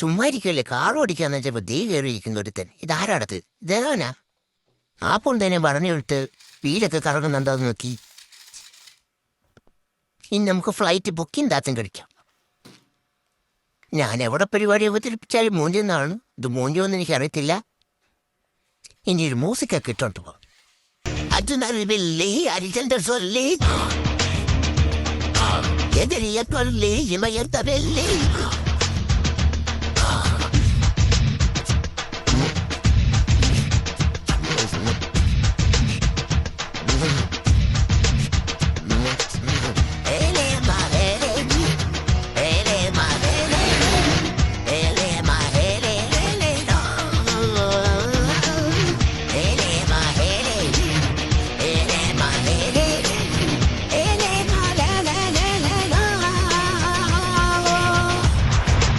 ചുമ്മാ ഇരിക്കല്ലേ, കാർ ഓടിക്കാന്ന് വെച്ചപ്പോ ദേ കയറിയിരിക്കുന്ന ഒരുത്തൻ. ഇതാരാടത്? ഇതേതാനാ? ആപ്പോൾ തന്നെ പറഞ്ഞു വിട്ട് വീലൊക്കെ കറങ്ങുന്നുണ്ടോന്ന് നോക്കി. ഇനി നമുക്ക് ഫ്ലൈറ്റ് ബുക്കിംഗ് ദാത്തും കഴിക്കാം. ഞാൻ എവിടെ പരിപാടി അവതരിപ്പിച്ചാലും മൂഞ്ചെന്നാണ്. ഇത് മൂഞ്ചോന്ന് എനിക്ക് അറിയത്തില്ല. ഇനി ഒരു മ്യൂസിക്കൊക്കെ ഇട്ടോണ്ട് പോ. അജുനറിവില്ലേ അരിചന്റെ സൊല്ലി എതിരിയ കൊല്ലി ഇമയത്തവല്ലേ